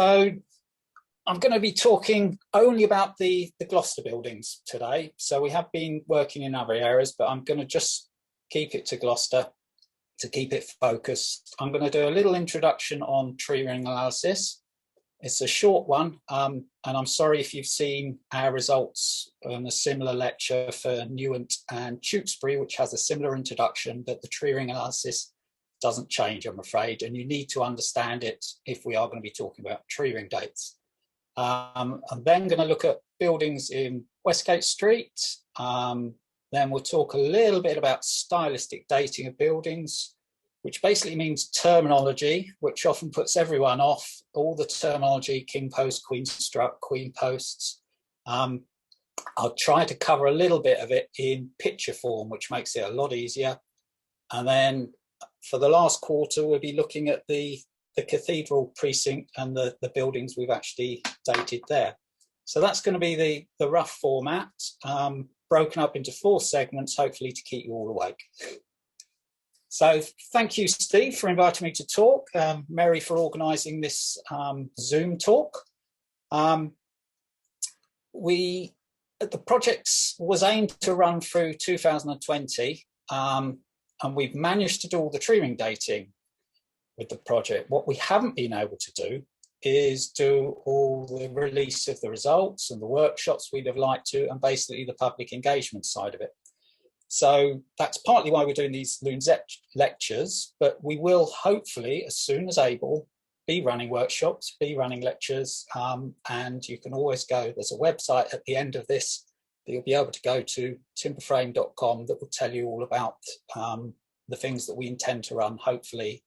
I'm going to be talking only about the Gloucester buildings today. So we have been working in other areas, but I'm going to just keep it to Gloucester to keep it focused. I'm going to do a little introduction on tree ring analysis. It's a short one, and I'm sorry if you've seen our results on a similar lecture for Newent and Tewkesbury, which has a similar introduction, but the tree ring analysis doesn't change, I'm afraid, and you need to understand it if we are going to be talking about tree ring dates. I'm then going to look at buildings in Westgate Street. Then we'll talk a little bit about stylistic dating of buildings, which basically means terminology, which often puts everyone off. All the terminology, king post, queen strut, queen posts. I'll try to cover a little bit of it in picture form, which makes it a lot easier. And then for the last quarter, we'll be looking at the cathedral precinct and the buildings we've actually dated there. So that's going to be the rough format, broken up into 4 segments, hopefully to keep you all awake. So thank you, Steve, for inviting me to talk. Mary for organising this Zoom talk. The project was aimed to run through 2020, and we've managed to do all the tree ring dating with the project. What we haven't been able to do is do all the release of the results and the workshops we'd have liked to, and basically the public engagement side of it. So that's partly why we're doing these LUNZ lectures, but we will hopefully, as soon as able, be running workshops, be running lectures, and you can always go, there's a website at the end of this that you'll be able to go to, timberframe.com, that will tell you all about the things that we intend to run, hopefully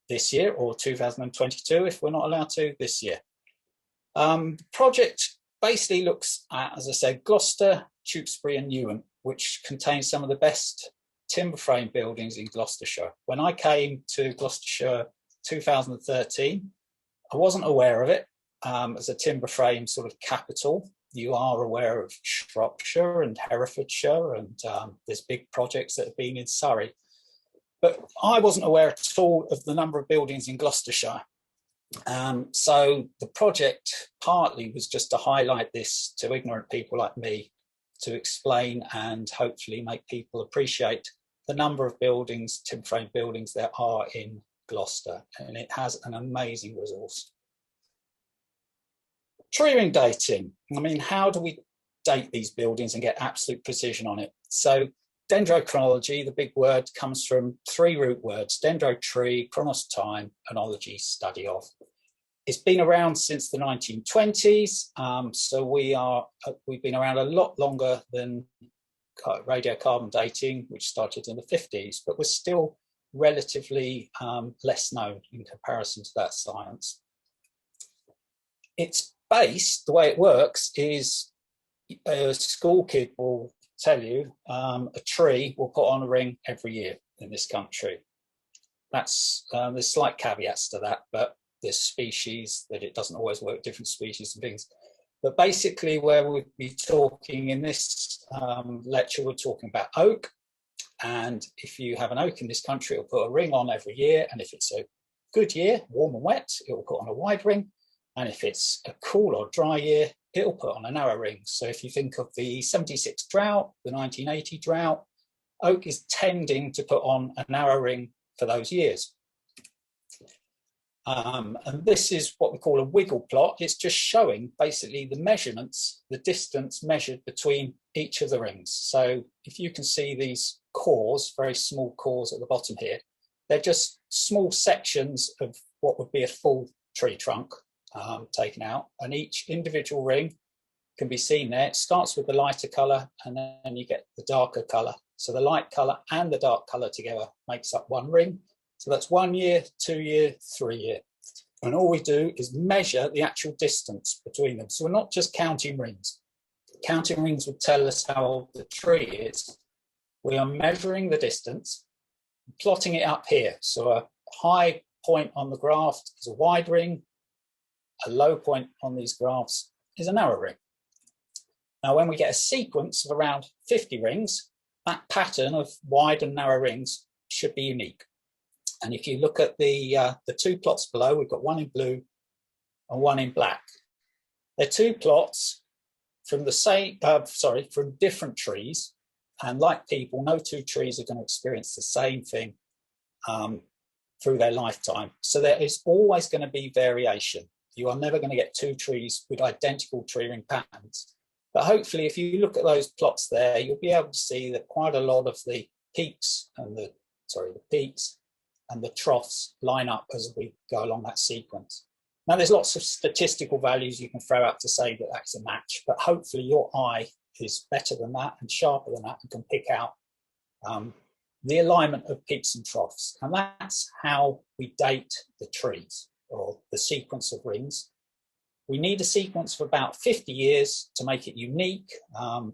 this year or 2022, if we're not allowed to this year. The project basically looks at, as I said, Gloucester, Tewkesbury and Newent, which contains some of the best timber frame buildings in Gloucestershire. When I came to Gloucestershire 2013, I wasn't aware of it as a timber frame sort of capital. You are aware of Shropshire and Herefordshire, and there's big projects that have been in Surrey. But I wasn't aware at all of the number of buildings in Gloucestershire. So the project partly was just to highlight this to ignorant people like me, to explain and hopefully make people appreciate the number of buildings, timber frame buildings there are in Gloucester, and it has an amazing resource. Tree ring dating. I mean, how do we date these buildings and get absolute precision on it? So dendrochronology, the big word, comes from 3 root words: dendro, tree, chronos, time, and ology, study of. It's been around since the 1920s, so we've been around a lot longer than radiocarbon dating, which started in the 50s, but we're still relatively less known in comparison to that science. It's based, the way it works is a school kid will tell you a tree will put on a ring every year in this country. That's there's slight caveats to that, but there's species that it doesn't always work, different species and things. But basically where we'll be talking in this lecture, we're talking about oak. And if you have an oak in this country, it'll put a ring on every year. And if it's a good year, warm and wet, it will put on a wide ring. And if it's a cool or dry year, it'll put on a narrow ring. So if you think of the 76 drought, the 1980 drought, oak is tending to put on a narrow ring for those years. And this is what we call a wiggle plot. It's just showing basically the measurements, the distance measured between each of the rings. So if you can see these cores, very small cores at the bottom here, they're just small sections of what would be a full tree trunk taken out. And each individual ring can be seen there. It starts with the lighter colour and then you get the darker colour. So the light colour and the dark colour together makes up one ring. So that's 1 year, 2 year, 3 year. And all we do is measure the actual distance between them. So we're not just counting rings. Counting rings would tell us how old the tree is. We are measuring the distance, plotting it up here. So a high point on the graph is a wide ring. A low point on these graphs is a narrow ring. Now, when we get a sequence of around 50 rings, that pattern of wide and narrow rings should be unique. And if you look at the 2 plots below, we've got one in blue and one in black. They're two plots from the same, from different trees. And like people, no two trees are going to experience the same thing through their lifetime. So there is always going to be variation. You are never going to get two trees with identical tree ring patterns. But hopefully, if you look at those plots there, you'll be able to see that quite a lot of the peaks and the troughs line up as we go along that sequence. Now, there's lots of statistical values you can throw out to say that that's a match, but hopefully your eye is better than that and sharper than that and can pick out the alignment of peaks and troughs. And that's how we date the trees or the sequence of rings. We need a sequence for about 50 years to make it unique.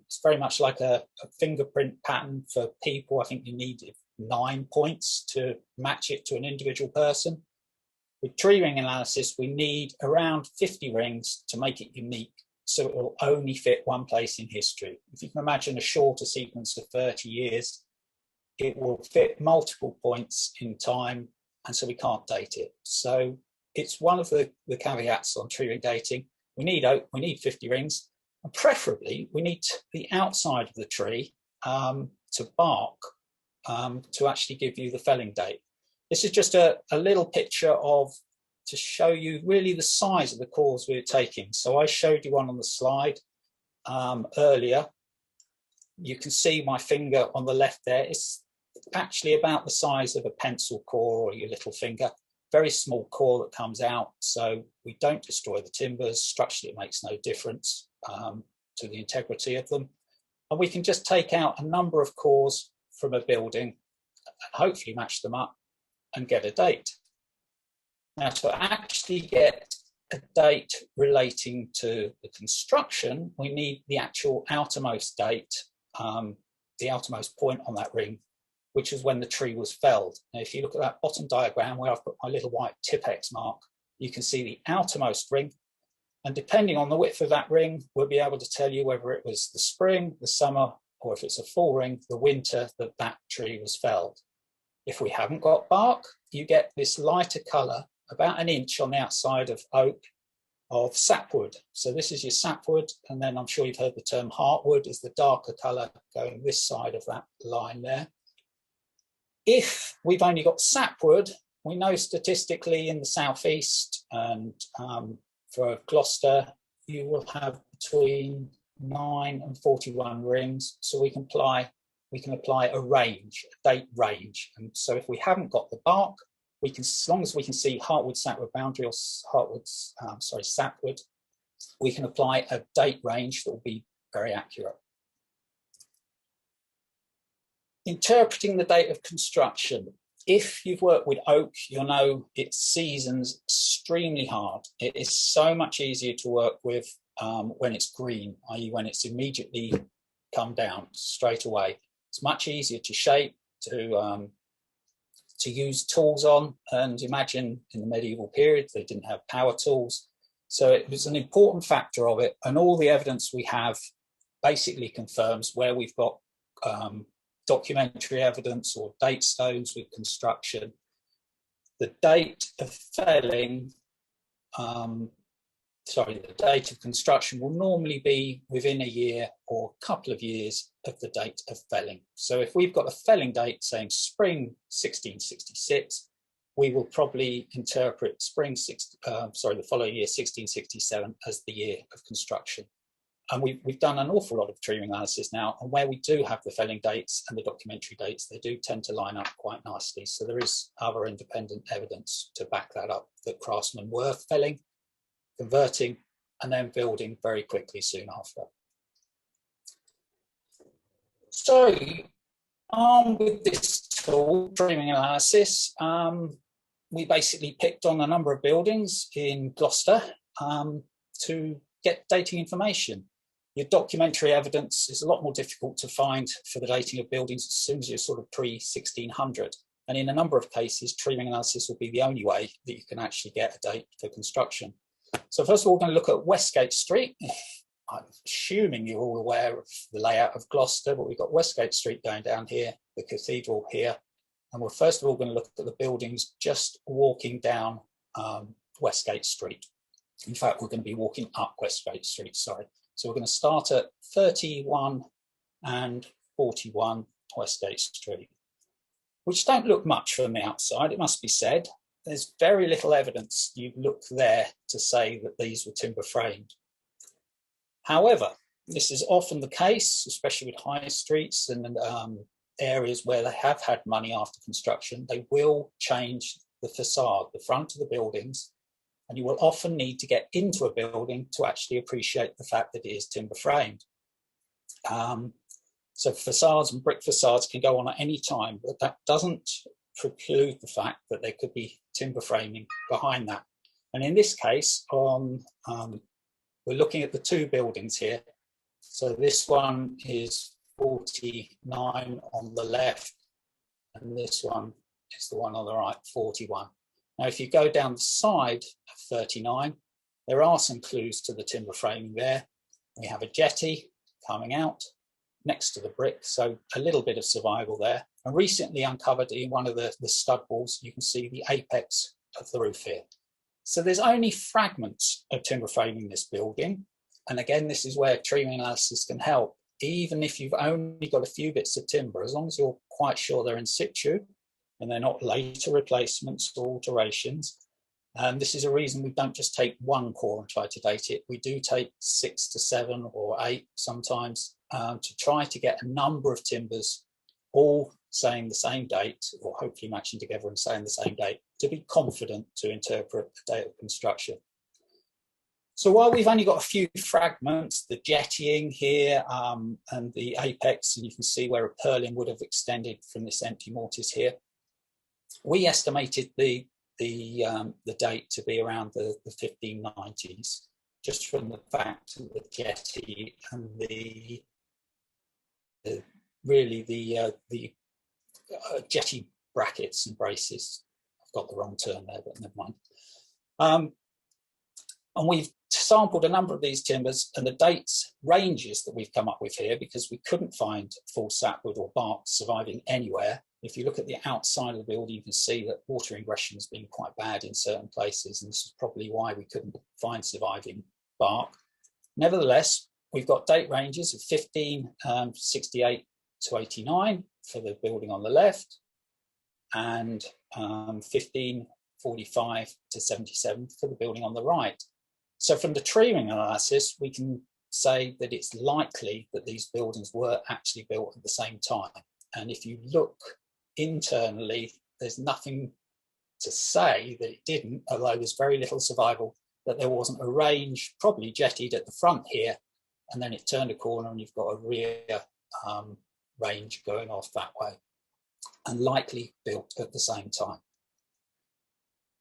It's very much like a fingerprint pattern for people. I think you need 9 points to match it to an individual person. With tree ring analysis, we need around 50 rings to make it unique, so it will only fit one place in history. If you can imagine a shorter sequence of 30 years, it will fit multiple points in time, and so we can't date it. So it's one of the caveats on tree ring dating. We need 50 rings, and preferably we need the outside of the tree to bark to actually give you the felling date. This is just a little picture to show you really the size of the cores we're taking. So I showed you one on the slide earlier. You can see my finger on the left there. It's actually about the size of a pencil core or your little finger. Very small core that comes out, so we don't destroy the timbers. Structurally, it makes no difference to the integrity of them. And we can just take out a number of cores from a building and hopefully match them up and get a date. Now, to actually get a date relating to the construction, we need the actual outermost date, the outermost point on that ring, which is when the tree was felled. Now, if you look at that bottom diagram where I've put my little white Tipp-Ex mark, you can see the outermost ring. And depending on the width of that ring, we'll be able to tell you whether it was the spring, the summer, or if it's a full ring, the winter that tree was felled. If we haven't got bark, you get this lighter colour, about an inch on the outside of oak, of sapwood. So this is your sapwood, and then I'm sure you've heard the term heartwood is the darker colour going this side of that line there. If we've only got sapwood, we know statistically in the southeast and for Gloucester, you will have between 9 and 41 rings. So we can apply a range, a date range. And so if we haven't got the bark, we can, as long as we can see heartwood sapwood boundary or sapwood, we can apply a date range that will be very accurate. Interpreting the date of construction. If you've worked with oak, you'll know it seasons extremely hard. It is so much easier to work with when it's green, i.e. when it's immediately come down straight away. It's much easier to shape, to use tools on, and imagine in the medieval period, they didn't have power tools. So it was an important factor of it, and all the evidence we have basically confirms where we've got documentary evidence or date stones with construction. The date of felling, the date of construction will normally be within a year or a couple of years of the date of felling. So if we've got a felling date saying spring 1666, we will probably interpret the following year 1667 as the year of construction. And we've done an awful lot of tree ring analysis now, and where we do have the felling dates and the documentary dates, they do tend to line up quite nicely. So there is other independent evidence to back that up, that craftsmen were felling, converting, and then building very quickly soon after. So, armed with this tool, tree ring analysis, we basically picked on a number of buildings in Gloucester to get dating information. Your documentary evidence is a lot more difficult to find for the dating of buildings as soon as you're sort of pre-1600. And in a number of cases, tree ring analysis will be the only way that you can actually get a date for construction. So first of all, we're going to look at Westgate Street. I'm assuming you're all aware of the layout of Gloucester, but we've got Westgate Street going down here, the cathedral here. And we're first of all going to look at the buildings just walking down Westgate Street. In fact, we're going to be walking up Westgate Street, sorry. So we're going to start at 31 and 41 Westgate Street, which don't look much from the outside, it must be said. There's very little evidence you look there to say that these were timber framed. However, this is often the case, especially with high streets and areas where they have had money after construction. They will change the facade, the front of the buildings, and you will often need to get into a building to actually appreciate the fact that it is timber framed. So facades and brick facades can go on at any time, but that doesn't preclude the fact that there could be timber framing behind that. And in this case, we're looking at the two buildings here. So this one is 49 on the left, and this one is the one on the right, 41. Now, if you go down the side of 39, there are some clues to the timber framing there. We have a jetty coming out next to the brick, so a little bit of survival there. And recently uncovered in one of the stud walls, you can see the apex of the roof here. So there's only fragments of timber framing this building. And again, this is where treatment analysis can help. Even if you've only got a few bits of timber, as long as you're quite sure they're in situ and they're not later replacements or alterations. And this is a reason we don't just take one core and try to date it. We do take 6 to 7 or 8 sometimes to try to get a number of timbers all saying the same date, or hopefully matching together and saying the same date, to be confident to interpret the date of construction. So while we've only got a few fragments, the jettying here and the apex, and you can see where a purlin would have extended from this empty mortise here, we estimated the date to be around the 1590s, just from the fact of the jetty and the jetty brackets and braces. I've got the wrong term there, but never mind. And we've sampled a number of these timbers, and the dates ranges that we've come up with here, because we couldn't find full sapwood or bark surviving anywhere. If you look at the outside of the building, you can see that water ingression has been quite bad in certain places, and this is probably why we couldn't find surviving bark. Nevertheless, we've got date ranges of 1568 to 89 for the building on the left, and 1545 to 77 for the building on the right. So from the treeing analysis, we can say that it's likely that these buildings were actually built at the same time. And if you look internally, there's nothing to say that it didn't, although there's very little survival, that there wasn't a range, probably jettied at the front here, and then it turned a corner and you've got a rear range going off that way, and likely built at the same time.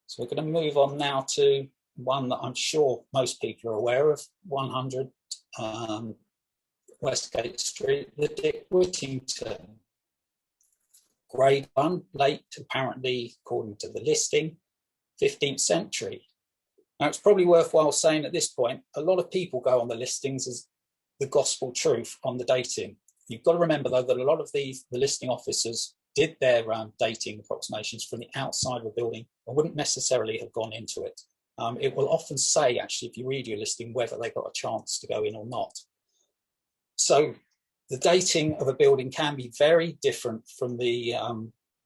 So we're going to move on now to one that I'm sure most people are aware of, 100 Westgate Street, the Dick Whittington. Grade 1, late, apparently, according to the listing, 15th century. Now, it's probably worthwhile saying at this point, a lot of people go on the listings as the gospel truth on the dating. You've got to remember, though, that a lot of the listing officers did their dating approximations from the outside of a building and wouldn't necessarily have gone into it. It will often say, actually, if you read your listing, whether they got a chance to go in or not. So the dating of a building can be very different from the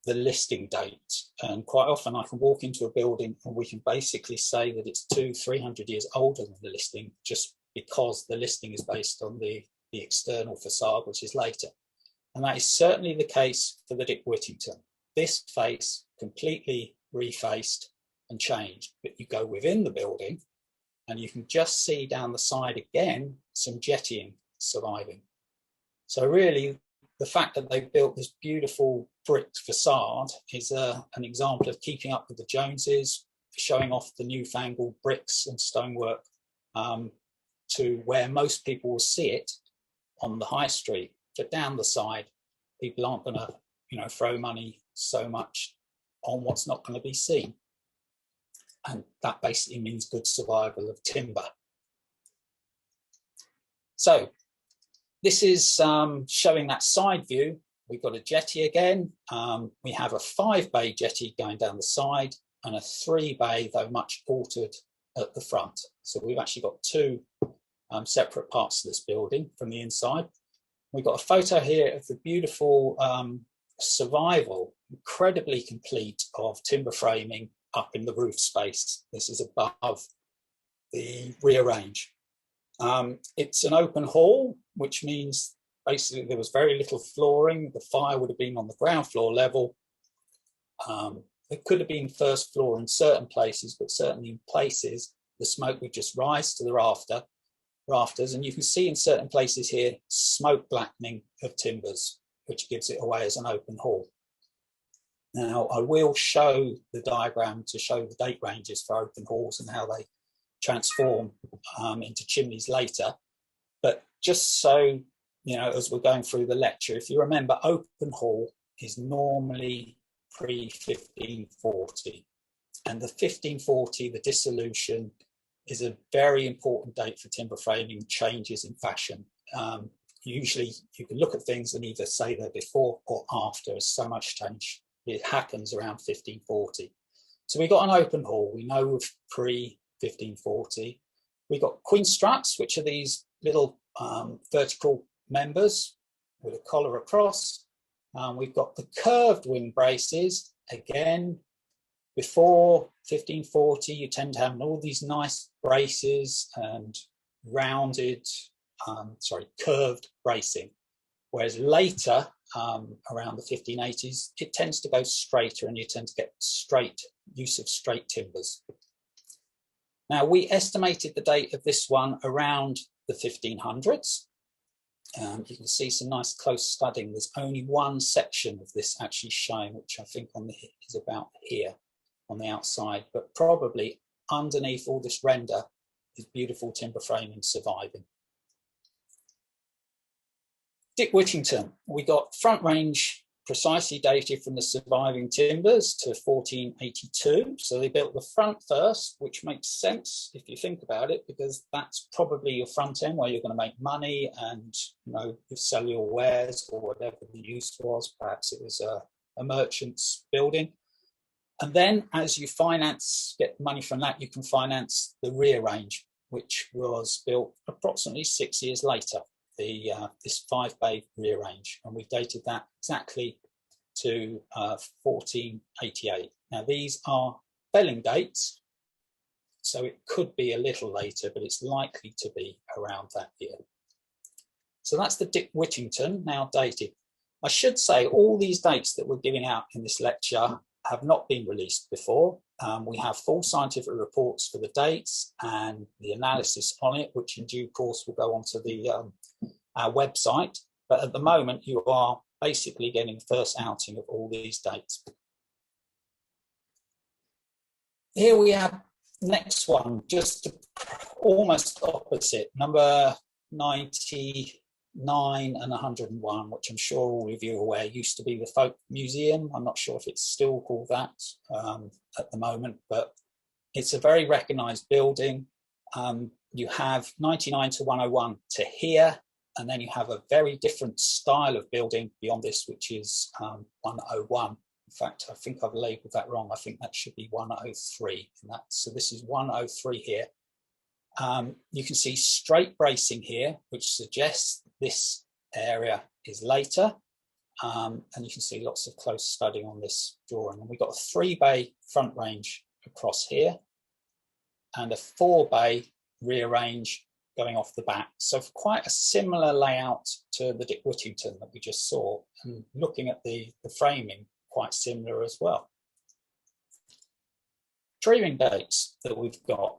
listing date. And quite often I can walk into a building and we can basically say that it's 200-300 years older than the listing, just because the listing is based on the external facade, which is later. And that is certainly the case for the Dick Whittington. This face completely refaced and changed, but you go within the building and you can just see down the side again some jettying surviving. So really, the fact that they built this beautiful brick facade is an example of keeping up with the Joneses, showing off the newfangled bricks and stonework to where most people will see it on the high street. But down the side, people aren't going to, throw money so much on what's not going to be seen. And that basically means good survival of timber. So this is showing that side view. We've got a jetty again. We have a 5-bay jetty going down the side and a 3-bay, though much altered, at the front. So we've actually got two separate parts of this building from the inside. We've got a photo here of the beautiful survival, incredibly complete, of timber framing up in the roof space. This is above the rear range. It's an open hall, which means basically there was very little flooring. The fire would have been on the ground floor level. It could have been first floor in certain places, but certainly in places the smoke would just rise to the rafters, and you can see in certain places here smoke blackening of timbers, which gives it away as an open hall. Now I will show the diagram to show the date ranges for open halls and how they transform into chimneys later, but just so you know, as we're going through the lecture, if you remember, open hall is normally pre-1540, and the 1540, the dissolution, is a very important date for timber framing changes in fashion. Usually you can look at things and either say they're before or after, as so much change, it happens around 1540. So we got an open hall, we know of pre-1540. We got queen struts, which are these little vertical members with a collar across. We've got the curved wing braces. Again, before 1540, you tend to have all these nice braces and rounded, curved bracing. Whereas later, around the 1580s, it tends to go straighter and you tend to get straight use of straight timbers. Now, we estimated the date of this one around the 1500s. You can see some nice close studding. There's only one section of this actually showing, which I think is about here on the outside, but probably underneath all this render is beautiful timber framing surviving. Dick Whittington, we got front range precisely dated from the surviving timbers to 1482. So they built the front first, which makes sense if you think about it, because that's probably your front end where you're going to make money and, you know, you sell your wares or whatever the use was. Perhaps it was a merchant's building. And then as you get money from that, you can finance the rear range, which was built approximately 6 years later. This 5-bay rear range, and we've dated that exactly to 1488. Now these are felling dates, so it could be a little later, but it's likely to be around that year. So that's the Dick Whittington, now dated. I should say all these dates that we're giving out in this lecture have not been released before. We have full scientific reports for the dates and the analysis on it, which in due course will go onto our website. But at the moment, you are basically getting the first outing of all these dates. Here we have next one, just almost opposite, number 99 and 101, which I'm sure all of you are aware used to be the Folk Museum. I'm not sure if it's still called that at the moment, but it's a very recognised building. You have 99 to 101 to here, and then you have a very different style of building beyond this, which is 101. In fact, I think I've labelled that wrong. I think that should be 103. So this is 103 here. You can see straight bracing here, which suggests this area is later. And you can see lots of close studying on this drawing. And we've got a 3-bay front range across here and a 4-bay rear range going off the back. So quite a similar layout to the Dick Whittington that we just saw, and looking at the framing, quite similar as well. Tree dates that we've got.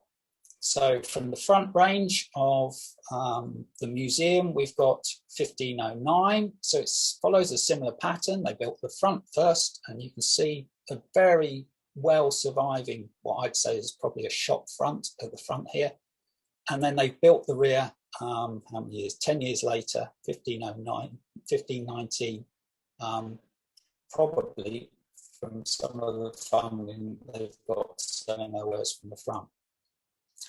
So from the front range of the museum, we've got 1509. So it follows a similar pattern. They built the front first, and you can see a very well surviving, what I'd say is probably a shop front at the front here. And then they built the rear, how many years? 10 years later, 1509, 1519, probably from some of the funding they've got selling their wares from the front.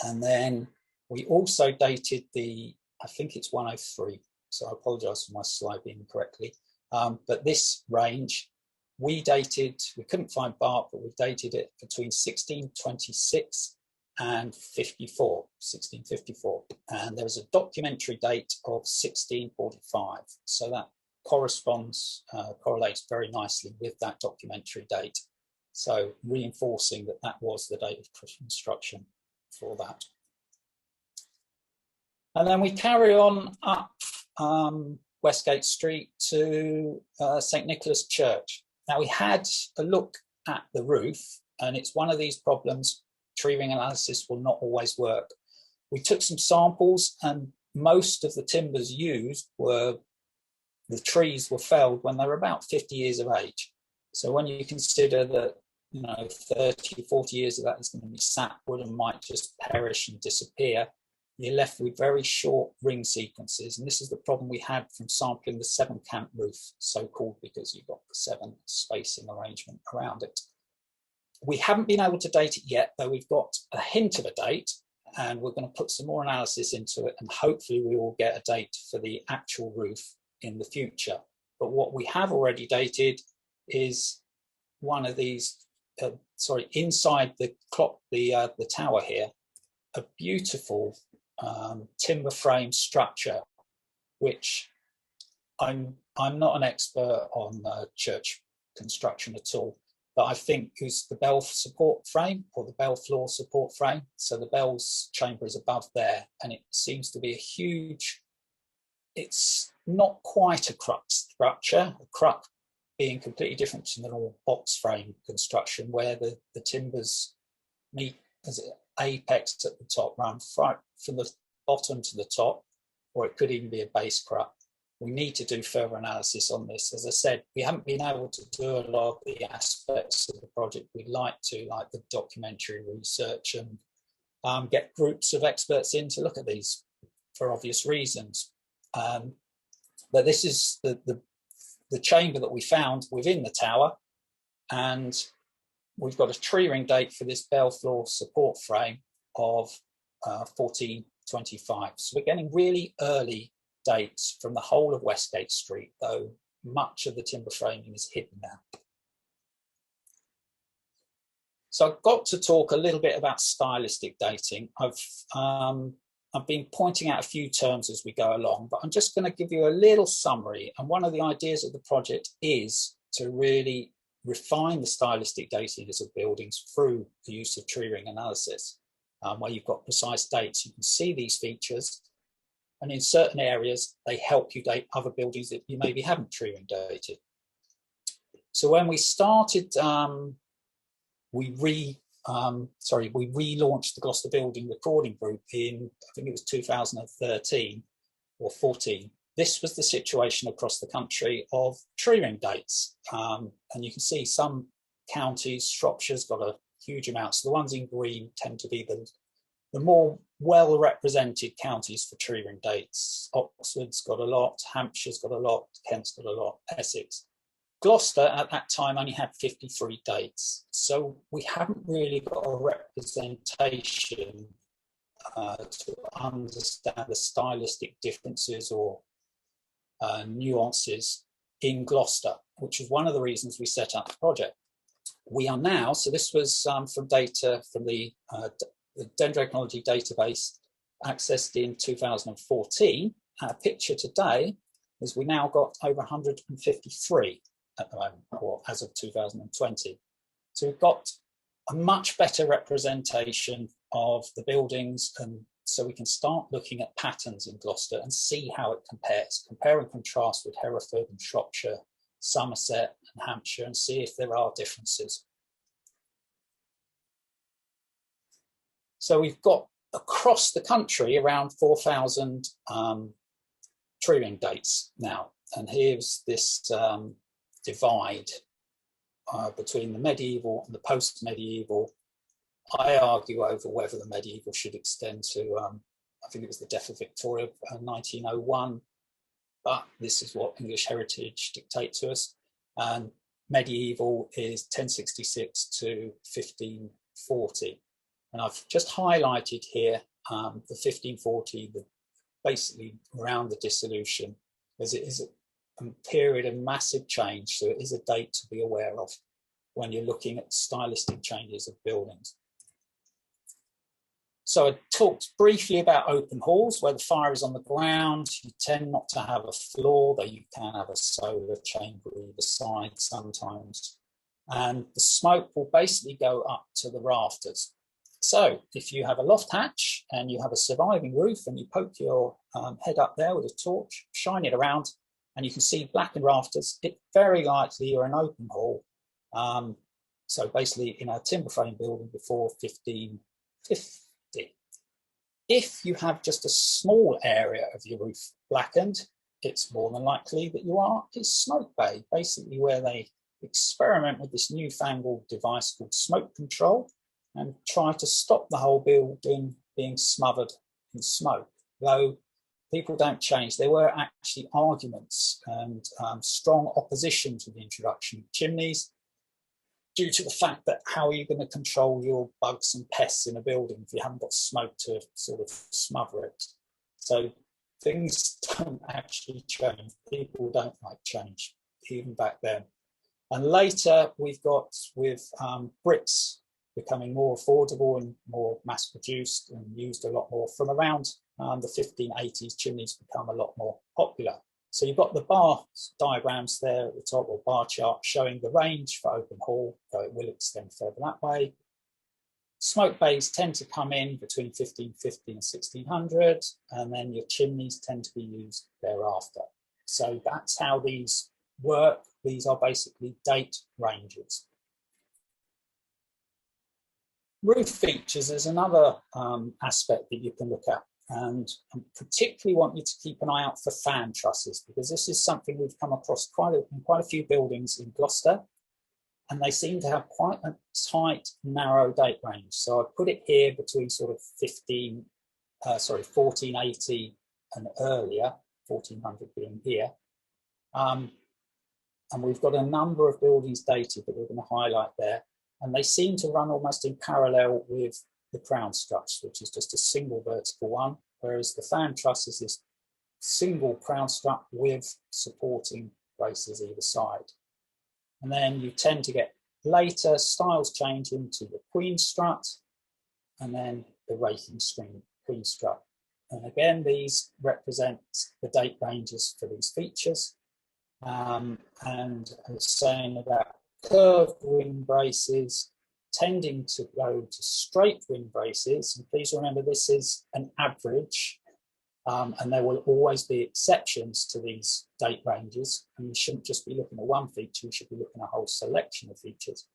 And then we also dated I think it's 103. So I apologise for my slide being incorrectly. But this range, we couldn't find bark, but we dated it between 1626 1654, and there was a documentary date of 1645. So that correlates very nicely with that documentary date. So reinforcing that that was the date of construction for that. And then we carry on up Westgate Street to St. Nicholas Church. Now we had a look at the roof, and it's one of these problems. Tree ring analysis will not always work. We took some samples, and most of the timbers used were, the trees were felled when they were about 50 years of age. So when you consider that, 30, 40 years of that is going to be sapwood and might just perish and disappear, you're left with very short ring sequences. And this is the problem we had from sampling the 7-cant roof, so-called because you've got the 7 spacing arrangement around it. We haven't been able to date it yet, though we've got a hint of a date, and we're going to put some more analysis into it, and hopefully we will get a date for the actual roof in the future. But what we have already dated is one of these, inside the tower here, a beautiful timber frame structure, which I'm not an expert on church construction at all, but I think is the bell support frame or the bell floor support frame. So the bell's chamber is above there, and it seems to be a huge, it's not quite a cruck structure, a cruck being completely different to the normal box frame construction where the timbers meet as an apex at the top, run from the bottom to the top, or it could even be a base cruck. We need to do further analysis on this. As I said, we haven't been able to do a lot of the aspects of the project we'd like to, like the documentary research, and get groups of experts in to look at these for obvious reasons. But this is the chamber that we found within the tower, and we've got a tree ring date for this bell floor support frame of 1425. So we're getting really early dates from the whole of Westgate Street, though much of the timber framing is hidden now. So I've got to talk a little bit about stylistic dating. I've been pointing out a few terms as we go along, but I'm just going to give you a little summary. And one of the ideas of the project is to really refine the stylistic dating of buildings through the use of tree ring analysis, where you've got precise dates. You can see these features, and in certain areas, they help you date other buildings that you maybe haven't tree ring dated. So when we started, we relaunched the Gloucester Building Recording Group in, I think it was 2013 or 14. This was the situation across the country of tree ring dates. And you can see some counties, Shropshire's got a huge amount. So the ones in green tend to be the more well-represented counties for tree ring dates. Oxford's got a lot, Hampshire's got a lot, Kent's got a lot, Essex. Gloucester at that time only had 53 dates. So we haven't really got a representation to understand the stylistic differences or nuances in Gloucester, which is one of the reasons we set up the project. We are now, so this was from data from the Dendrochronology database accessed in 2014. Our picture today is we now got over 153 at the moment, or as of 2020. So we've got a much better representation of the buildings, and so we can start looking at patterns in Gloucester and see how it compares, compare and contrast with Hereford and Shropshire, Somerset and Hampshire, and see if there are differences. So we've got across the country around 4,000 tree ring dates now, and here's this divide between the medieval and the post-medieval. I argue over whether the medieval should extend to, I think it was the death of Victoria, 1901, but this is what English heritage dictate to us. And medieval is 1066 to 1540. And I've just highlighted here the 1540, basically around the dissolution, as it is a period of massive change. So it is a date to be aware of when you're looking at stylistic changes of buildings. So I talked briefly about open halls where the fire is on the ground. You tend not to have a floor, though you can have a solar chamber either side sometimes. And the smoke will basically go up to the rafters. So if you have a loft hatch and you have a surviving roof and you poke your head up there with a torch, shine it around, and you can see blackened rafters, it's very likely you're an open hall. So basically in a timber frame building before 1550. If you have just a small area of your roof blackened, it's more than likely that you are a smoke bay, basically where they experiment with this newfangled device called smoke control and try to stop the whole building being smothered in smoke. Though people don't change, there were actually arguments and strong opposition to the introduction of chimneys, due to the fact that how are you going to control your bugs and pests in a building if you haven't got smoke to sort of smother it? So things don't actually change. People don't like change, even back then. And later we've got with bricks becoming more affordable and more mass produced and used a lot more. From around the 1580s, chimneys become a lot more popular. So you've got the bar diagrams there at the top, or bar chart, showing the range for open hall, though it will extend further that way. Smoke bays tend to come in between 1550 and 1600, and then your chimneys tend to be used thereafter. So that's how these work. These are basically date ranges. Roof features is another aspect that you can look at. And I particularly want you to keep an eye out for fan trusses, because this is something we've come across in quite a few buildings in Gloucester, and they seem to have quite a tight, narrow date range. So I put it here between sort of 1480 and earlier, 1400 being here. And we've got a number of buildings dated that we're going to highlight there, and they seem to run almost in parallel with the crown struts, which is just a single vertical one, whereas the fan truss is this single crown strut with supporting braces either side. And then you tend to get later styles change into the queen strut and then the raking string queen strut. And again, these represent the date ranges for these features. And I was saying about curved wing braces tending to go to straight wing braces. And please remember, this is an average, and there will always be exceptions to these date ranges. And you shouldn't just be looking at one feature, you should be looking at a whole selection of features.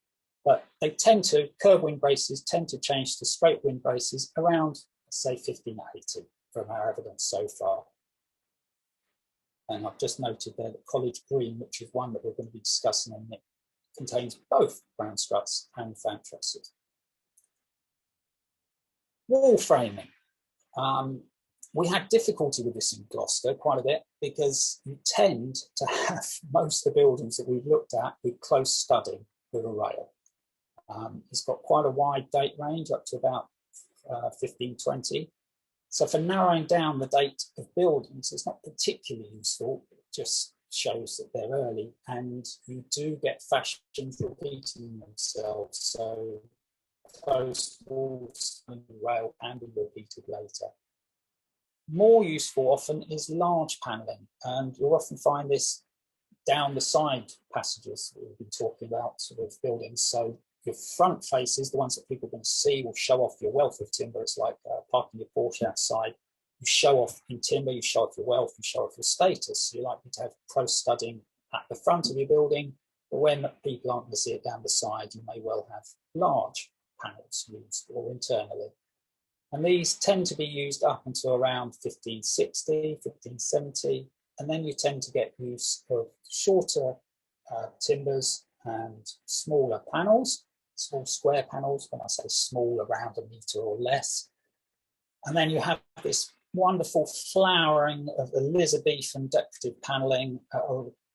But they tend to, curved wing braces tend to change to straight wing braces around, say, 1580 from our evidence so far. And I've just noted there that College Green, which is one that we're going to be discussing in a minute, contains both crown struts and fan trusses. Wall framing. We had difficulty with this in Gloucester quite a bit, because you tend to have most of the buildings that we've looked at with close studding with a rail. It's got quite a wide date range, up to about 1520. So for narrowing down the date of buildings, it's not particularly useful. It just shows that they're early, and you do get fashions repeating themselves. So close walls and rail can be repeated later. More useful often is large panelling, and you'll often find this down the side passages that we've been talking about, sort of buildings. So your front faces, the ones that people are going to see, will show off your wealth of timber. It's like parking your Porsche outside. You show off in timber, you show off your wealth, you show off your status. So you're likely to have close studding at the front of your building, but when people aren't going to see it down the side, you may well have large panels used or internally. And these tend to be used up until around 1560, 1570, and then you tend to get use of shorter timbers and smaller panels, small square panels. When I say small, around a metre or less. And then you have this wonderful flowering of Elizabethan decorative panelling.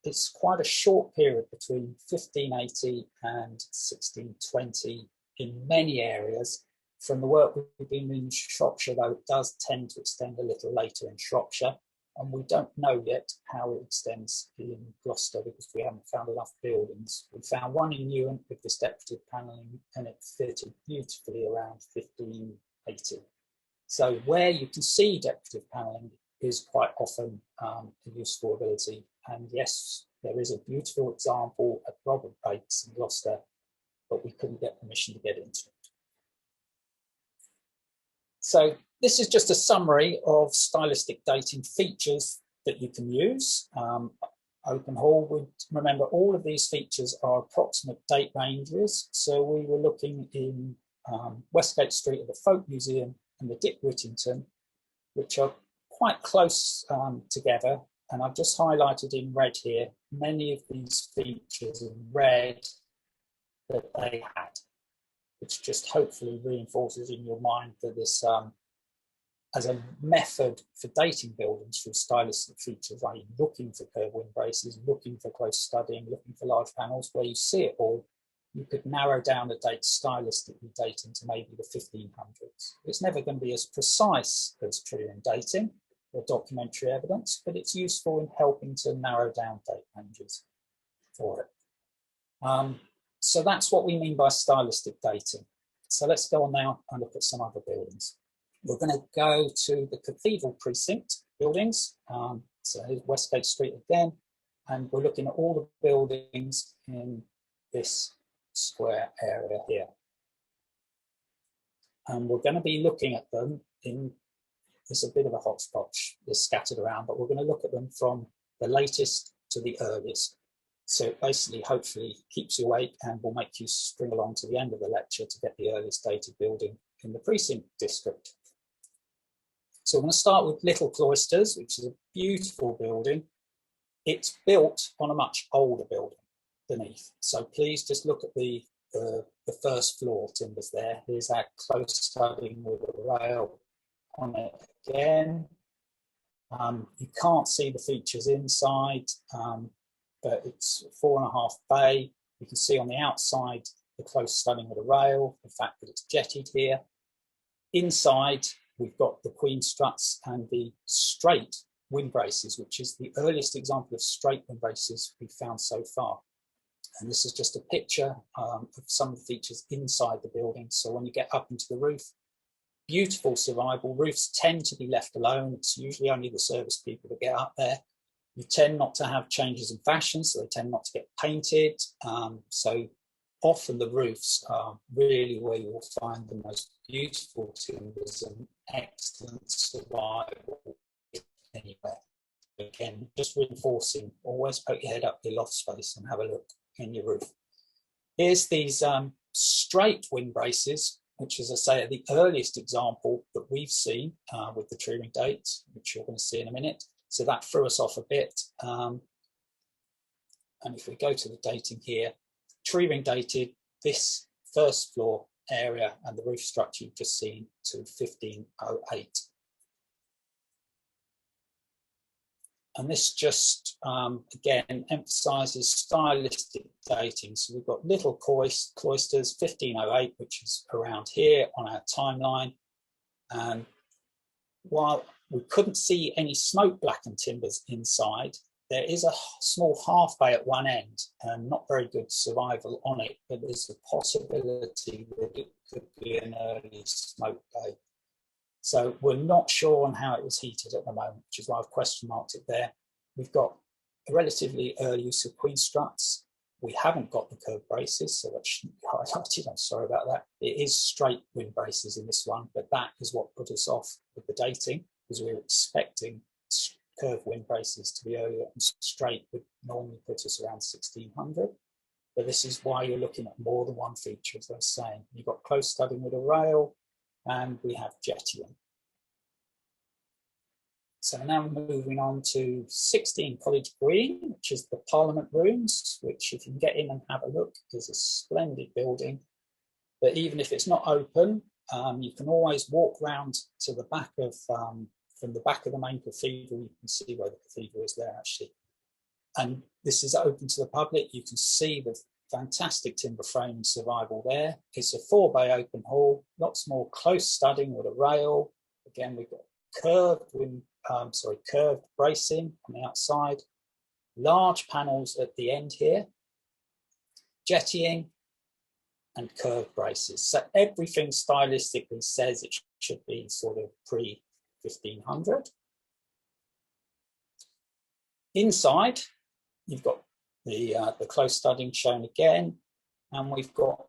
It's quite a short period between 1580 and 1620 in many areas. From the work we've been doing in Shropshire, though, it does tend to extend a little later in Shropshire. And we don't know yet how it extends in Gloucester, because we haven't found enough buildings. We found one in Newham with this decorative panelling, and it fitted beautifully around 1580. So where you can see decorative panelling is quite often a useful ability. And yes, there is a beautiful example at Robert Bates in Gloucester, but we couldn't get permission to get into it. So this is just a summary of stylistic dating features that you can use. OpenHall, remember all of these features are approximate date ranges. So we were looking in Westgate Street at the Folk Museum and the Dick Whittington, which are quite close together. And I've just highlighted in red here many of these features in red that they had, which just hopefully reinforces in your mind that this as a method for dating buildings through stylistic features, i.e. looking for curved wind braces, looking for close studding, looking for large panels, where you see it all, you could narrow down the date stylistically dating to maybe the 1500s. It's never going to be as precise as tree ring dating or documentary evidence, but it's useful in helping to narrow down date ranges for it. So that's what we mean by stylistic dating. So let's go on now and look at some other buildings. We're going to go to the Cathedral Precinct buildings. So here's Westgate Street again, and we're looking at all the buildings in this square area here. And we're going to be looking at them in, there's a bit of a hodgepodge that's scattered around, but we're going to look at them from the latest to the earliest. So it basically, hopefully, keeps you awake and will make you string along to the end of the lecture to get the earliest dated building in the precinct district. So I'm going to start with Little Cloisters, which is a beautiful building. It's built on a much older building beneath. So please just look at the first floor timbers there. Here's our close studding with a rail on it again. You can't see the features inside, but it's 4.5 bay. You can see on the outside the close studding with a rail, the fact that it's jettied here. Inside, we've got the queen struts and the straight wind braces, which is the earliest example of straight wind braces we've found so far. And this is just a picture of some of the features inside the building. So when you get up into the roof, beautiful survival. Roofs tend to be left alone. It's usually only the service people that get up there. You tend not to have changes in fashion, so they tend not to get painted. So often the roofs are really where you will find the most beautiful timbers and excellent survival anywhere. Again, just reinforcing, always poke your head up your loft space and have a look in your roof. Here's these straight wind braces, which, as I say, are the earliest example that we've seen with the tree ring dates, which you're going to see in a minute. So that threw us off a bit. And if we go to the dating here, tree ring dated this first floor area and the roof structure you've just seen to 1508. And this just, again, emphasises stylistic dating. So we've got Little Cloisters, 1508, which is around here on our timeline. And while we couldn't see any smoke blackened timbers inside, there is a small half bay at one end and not very good survival on it, but there's a possibility that it could be an early smoke bay. So we're not sure on how it was heated at the moment, which is why I've question marked it there. We've got a relatively early use of queen struts. We haven't got the curved braces, so that shouldn't be highlighted. I'm sorry about that. It is straight wind braces in this one, but that is what put us off with the dating, because we were expecting curved wind braces to be earlier, and straight would normally put us around 1600. But this is why you're looking at more than one feature, as I was saying. You've got close studding with a rail, and we have jettying. So now we're moving on to 16 College Green, which is the Parliament Rooms, which if you can get in and have a look, is a splendid building. But even if it's not open, you can always walk round to the back of, from the back of the main cathedral, you can see where the cathedral is there actually. And this is open to the public. You can see the fantastic timber frame and survival there. It's a 4-bay open hall, lots more close studding with a rail. Again, we've got curved bracing on the outside, large panels at the end here, jettying, and curved braces. So everything stylistically says it should be sort of pre-1500. Inside, you've got the close studding shown again, and we've got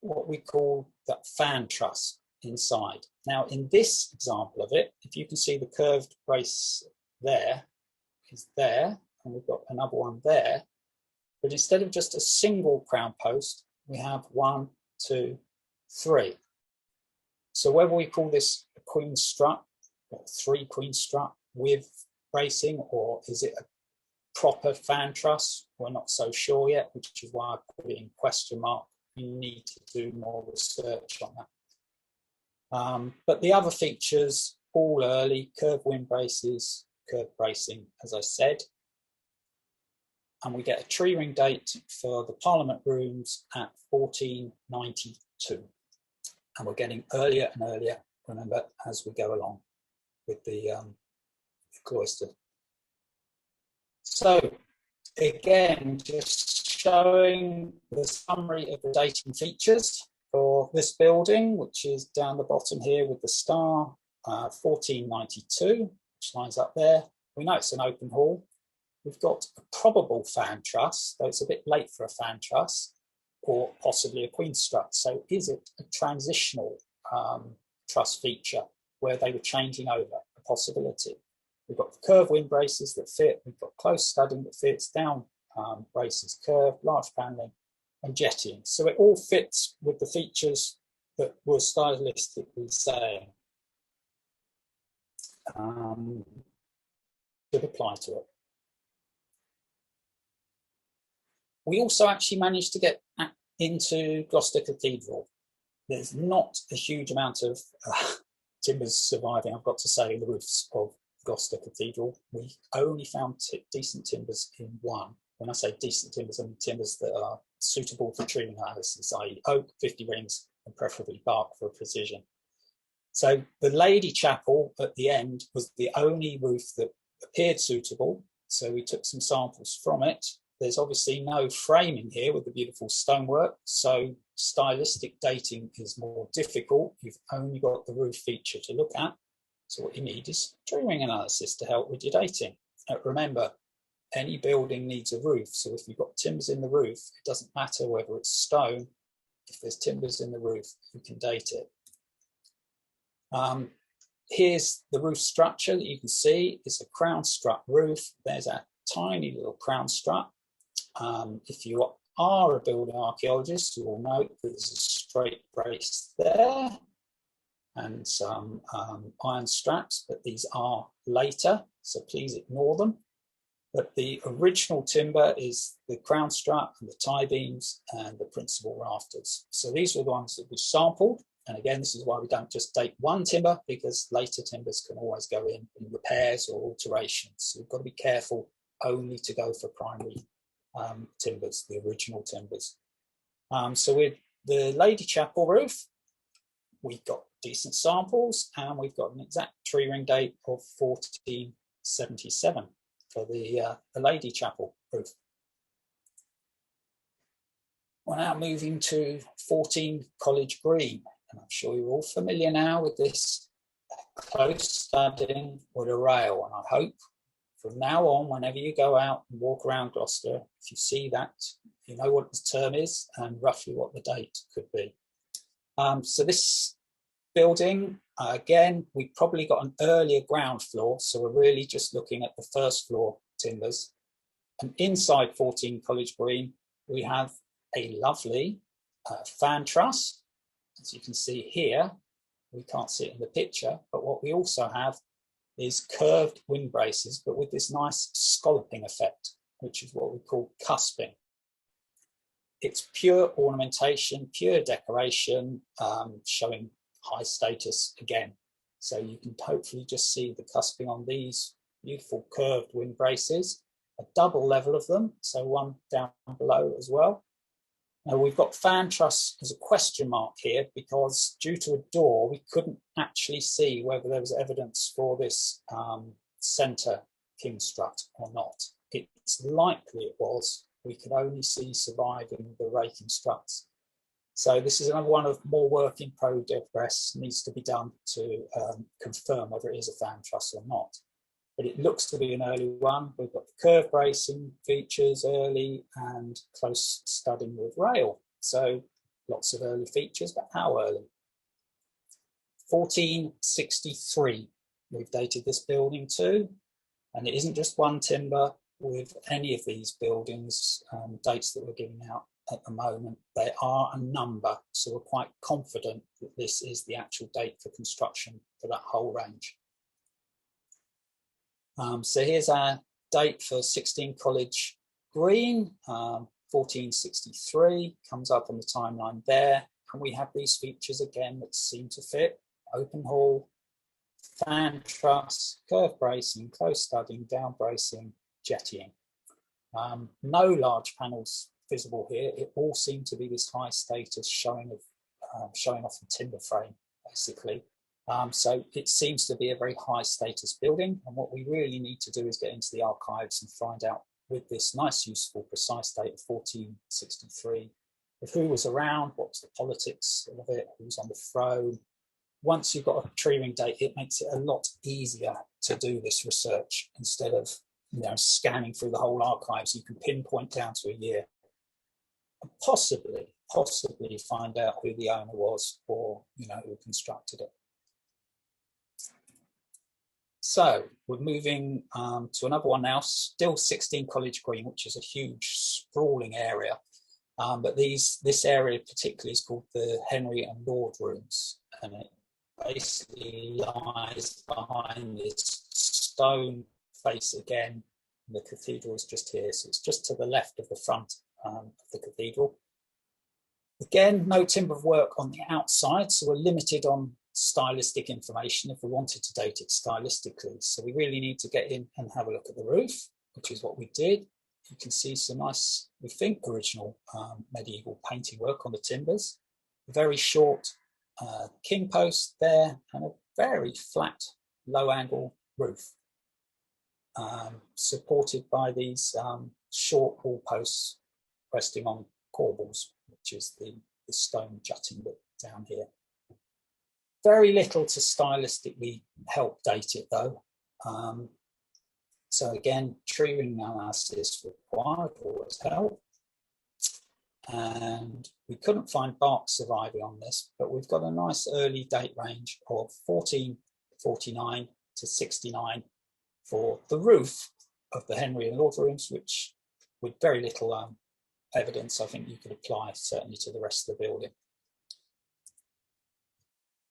what we call that fan truss inside. Now, in this example of it, if you can see the curved brace there is there, and we've got another one there, but instead of just a single crown post, we have 1, 2, 3. So whether we call this a queen strut or 3 queen strut with bracing, or is it a proper fan truss, we're not so sure yet, which is why I put it in question mark. You need to do more research on that. But the other features, all early, curved wind braces, curved bracing, as I said. And we get a tree ring date for the Parliament rooms at 1492. And we're getting earlier and earlier, remember, as we go along with the cloister. So again, just showing the summary of the dating features for this building, which is down the bottom here with the star, 1492, which lines up there. We know it's an open hall. We've got a probable fan truss, though it's a bit late for a fan truss, or possibly a queen strut. So is it a transitional truss feature where they were changing over? A possibility. We've got curved wind braces that fit. We've got close studding that fits, down braces, curved, large paneling, and jetting. So it all fits with the features that we're stylistically saying should apply to it. We also actually managed to get into Gloucester Cathedral. There's not a huge amount of timbers surviving, I've got to say, in the roofs of Gloucester Cathedral. We only found decent timbers in one. When I say decent timbers, I mean timbers that are suitable for tree analysis, i.e. oak, 50 rings, and preferably bark for precision. So the Lady Chapel at the end was the only roof that appeared suitable. So we took some samples from it. There's obviously no framing here with the beautiful stonework, so stylistic dating is more difficult. You've only got the roof feature to look at. So what you need is tree ring analysis to help with your dating. Remember, any building needs a roof. So if you've got timbers in the roof, it doesn't matter whether it's stone. If there's timbers in the roof, you can date it. Here's the roof structure that you can see. It's a crown strut roof. There's a tiny little crown strut. If you are a building archaeologist, you will note that there's a straight brace there and some iron straps, but these are later, so please ignore them. But the original timber is the crown strut and the tie beams and the principal rafters. So these were the ones that we sampled. And again, this is why we don't just date one timber, because later timbers can always go in repairs or alterations. So we've got to be careful only to go for primary timbers, the original timbers. So with the Lady Chapel roof, we've got decent samples and we've got an exact tree ring date of 1477 for the Lady Chapel roof. We're now moving to 14 College Green, and I'm sure you're all familiar now with this close studding with a rail, and I hope from now on, whenever you go out and walk around Gloucester, if you see that, you know what the term is and roughly what the date could be. So this building, again, we probably got an earlier ground floor, so we're really just looking at the first floor timbers. And inside 14 College Green, we have a lovely fan truss. As you can see here, we can't see it in the picture, but what we also have is curved wind braces, but with this nice scalloping effect, which is what we call cusping. It's pure ornamentation, pure decoration, showing high status again. So you can hopefully just see the cusping on these beautiful curved wind braces, a double level of them, so one down below as well. Now we've got fan truss as a question mark here because due to a door, we couldn't actually see whether there was evidence for this centre king strut or not. It's likely it was. We could only see surviving the raking struts. So this is another one of more work in progress, needs to be done to confirm whether it is a fan truss or not. But it looks to be an early one. We've got the curve bracing features early and close studding with rail. So lots of early features, but how early? 1463, we've dated this building to, and it isn't just one timber with any of these buildings, dates that we're giving out at the moment. They are a number, so we're quite confident that this is the actual date for construction for that whole range. So here's our date for 16 College Green, 1463, comes up on the timeline there. And we have these features again that seem to fit: open hall, fan truss, curve bracing, close studding, down bracing, jettying. No large panels visible here. It all seemed to be this high status showing off the timber frame, basically. So it seems to be a very high status building, and what we really need to do is get into the archives and find out, with this nice, useful, precise date of 1463, of who was around, what was the politics of it, who was on the throne. Once you've got a tree ring date, it makes it a lot easier to do this research instead of scanning through the whole archives. You can pinpoint down to a year and possibly find out who the owner was, or who constructed it. So we're moving to another one now, still 16 College Green, which is a huge sprawling area. But this area particularly is called the Henry and Lord Rooms, and it basically lies behind this stone face again. The cathedral is just here, so it's just to the left of the front of the cathedral. Again, no timber work on the outside, so we're limited on stylistic information if we wanted to date it stylistically. So we really need to get in and have a look at the roof, which is what we did. You can see some nice, we think, original medieval painting work on the timbers. A very short king post there, and a very flat, low angle roof, supported by these short wall posts resting on corbels, which is the stone jutting bit down here. Very little to stylistically help date it though. So again, tree ring analysis required, always help. And we couldn't find bark surviving on this, but we've got a nice early date range of 1449 to 69 for the roof of the Henry and Lord Rooms, which with very little evidence, I think you could apply certainly to the rest of the building.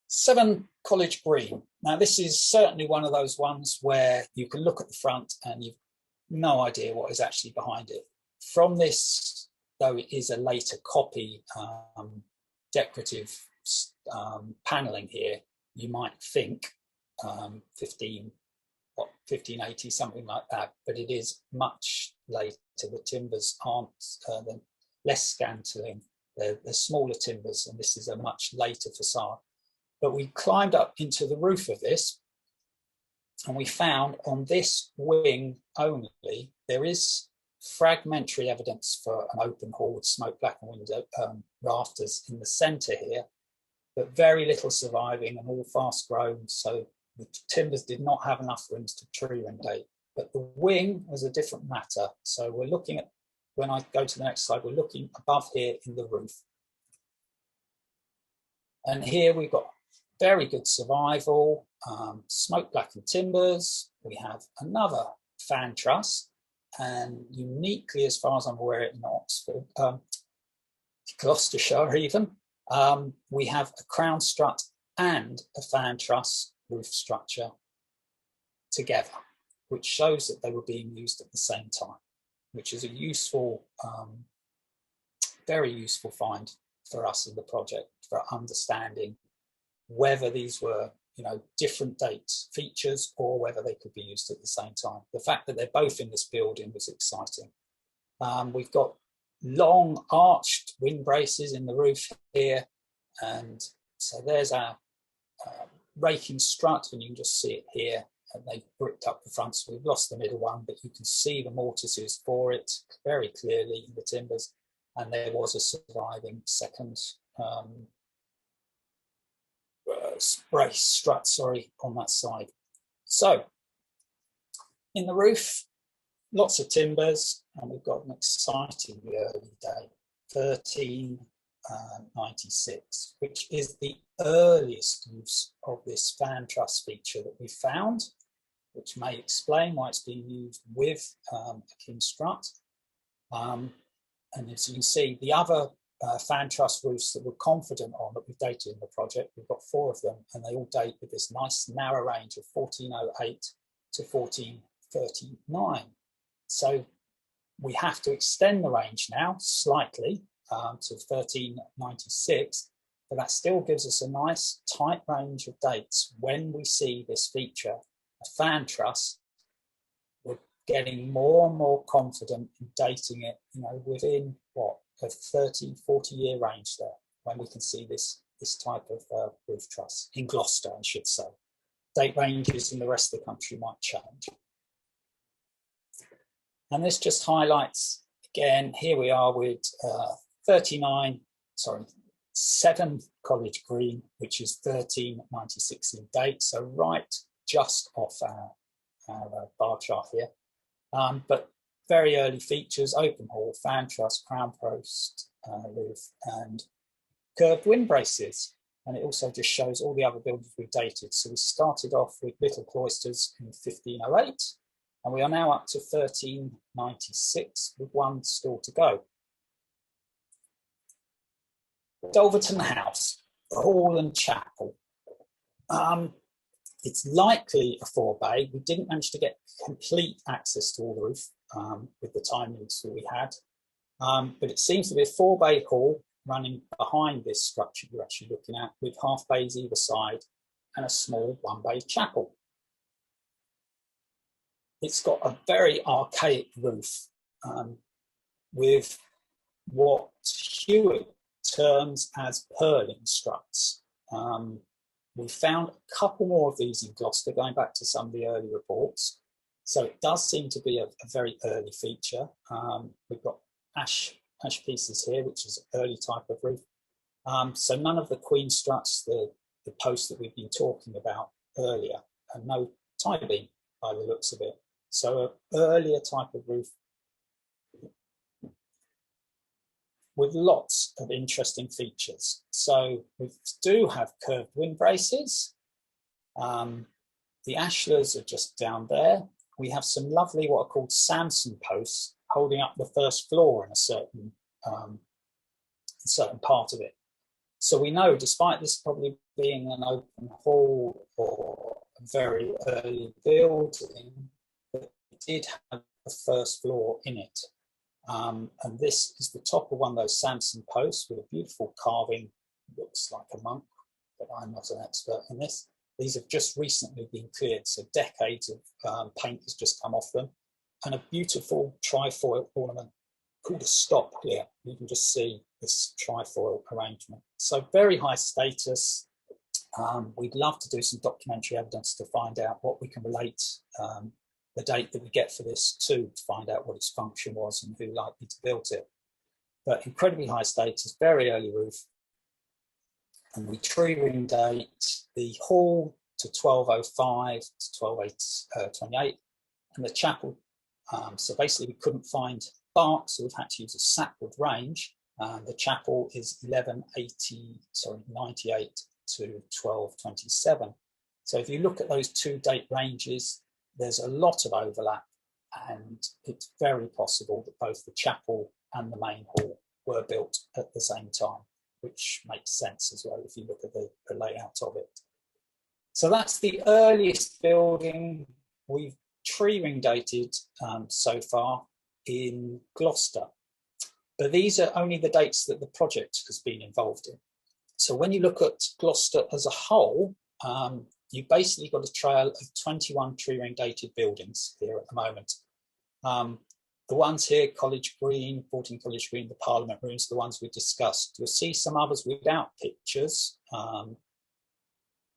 7 College Green. Now this is certainly one of those ones where you can look at the front and you've no idea what is actually behind it. From this, though it is a later copy, decorative panelling here, you might think 1580, something like that, but it is much later. The timbers aren't less scantling, they're smaller timbers, and this is a much later facade. But we climbed up into the roof of this, and we found on this wing only, there is fragmentary evidence for an open hall with smoke blackened window rafters in the centre here, but very little surviving and all fast grown. So the timbers did not have enough rings to tree ring date. But the wing was a different matter. So we're looking at, when I go to the next slide, we're looking above here in the roof. And here we've got very good survival, smoke blackened timbers. We have another fan truss, and uniquely, as far as I'm aware, in Oxford, Gloucestershire even, we have a crown strut and a fan truss roof structure together, which shows that they were being used at the same time, which is a useful, very useful find for us in the project for understanding whether these were, different dates, features, or whether they could be used at the same time. The fact that they're both in this building was exciting. We've got long arched wind braces in the roof here, and so there's our raking strut, and you can just see it here, and they've bricked up the front, so we've lost the middle one, but you can see the mortises for it very clearly in the timbers, and there was a surviving second brace strut, sorry, on that side. So in the roof, lots of timbers, and we've got an exciting early date, 1396, which is the earliest use of this fan truss feature that we found, which may explain why it's being used with a King strut. And as you can see, the other fan truss roofs that we're confident on that we've dated in the project, we've got 4 of them, and they all date with this nice narrow range of 1408 to 1439. So we have to extend the range now slightly to 1396, but that still gives us a nice tight range of dates when we see this feature, a fan truss. We're getting more and more confident in dating it, within what, a 30-40 year range there, when we can see this type of roof truss in Gloucester, I should say. Date ranges in the rest of the country might change. And this just highlights, again, here we are with 7 College Green, which is 1396 in date, so right just off our bar chart here. But very early features: open hall, fan truss, crown post roof, and curved wind braces. And it also just shows all the other buildings we've dated. So we started off with Little Cloisters in 1508, and we are now up to 1396 with 1 still to go. Dulverton House, the hall and chapel. It's likely a 4-bay. We didn't manage to get complete access to all the roof with the time limits that we had, but it seems to be a 4-bay hall running behind this structure you're actually looking at, with half bays either side and a small 1-bay chapel. It's got a very archaic roof with what Hewitt terms as purling struts. We found a couple more of these in Gloucester, going back to some of the early reports. So it does seem to be a very early feature. We've got ash pieces here, which is an early type of roof. So none of the queen struts, the posts that we've been talking about earlier, and no tie beam by the looks of it. So an earlier type of roof with lots of interesting features. So we do have curved wind braces. The ashlars are just down there. We have some lovely, what are called Samson posts, holding up the first floor in a certain part of it. So we know, despite this probably being an open hall or a very early building, that it did have the first floor in it. And this is the top of one of those Samson posts with a beautiful carving, looks like a monk, but I'm not an expert in this. These have just recently been cleared, so decades of paint has just come off them. And a beautiful trifoil ornament called a stop here. You can just see this trifoil arrangement. So very high status. We'd love to do some documentary evidence to find out what we can relate the date that we get for this to find out what its function was and who likely to build it. But incredibly high status, very early roof. And we tree ring date the hall to 1205 to 1228, and the chapel. So basically, we couldn't find bark, so we've had to use a sapwood range. The chapel is 98 to 1227. So if you look at those 2 date ranges, there's a lot of overlap, and it's very possible that both the chapel and the main hall were built at the same time, which makes sense as well if you look at the layout of it. So that's the earliest building we've tree ring dated so far in Gloucester. But these are only the dates that the project has been involved in. So when you look at Gloucester as a whole, you've basically got a trail of 21 tree ring dated buildings here at the moment. The ones here, College Green, 14 College Green, the Parliament Rooms, the ones we discussed. You'll see some others without pictures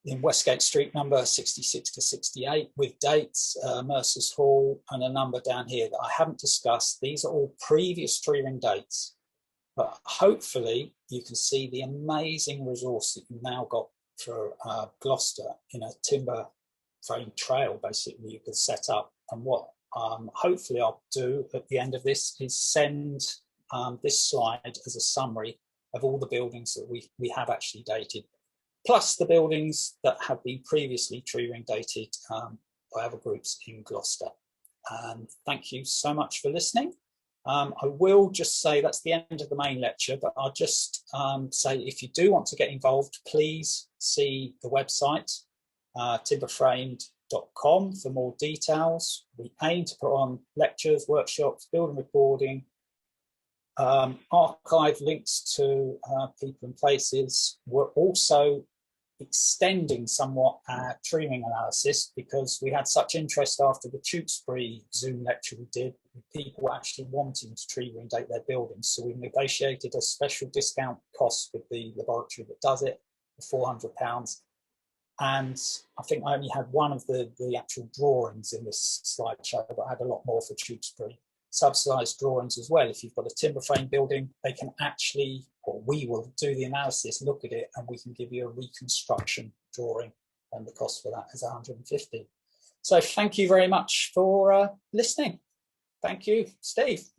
in Westgate Street, number 66 to 68, with dates, Mercer's Hall, and a number down here that I haven't discussed. These are all previous tree ring dates, but hopefully you can see the amazing resource that you've now got for Gloucester in a timber frame trail, basically, you could set up. And what hopefully I'll do at the end of this is send this slide as a summary of all the buildings that we have actually dated, plus the buildings that have been previously tree ring dated by other groups in Gloucester. And thank you so much for listening. I will just say that's the end of the main lecture, but I'll just say if you do want to get involved, please see the website, timberframed.com, for more details. We aim to put on lectures, workshops, building recording, archive links to people and places. We're also extending somewhat our tree ring analysis because we had such interest after the Tewkesbury Zoom lecture we did, with people actually wanting to tree ring date their buildings. So we negotiated a special discount cost with the laboratory that does it for £400. And I think I only had one of the actual drawings in this slideshow, but I had a lot more for Tewkesbury. Subsidised drawings as well. If you've got a timber frame building, they can actually, or we will do the analysis, look at it, and we can give you a reconstruction drawing, and the cost for that is 150. So thank you very much for listening. Thank you, Steve.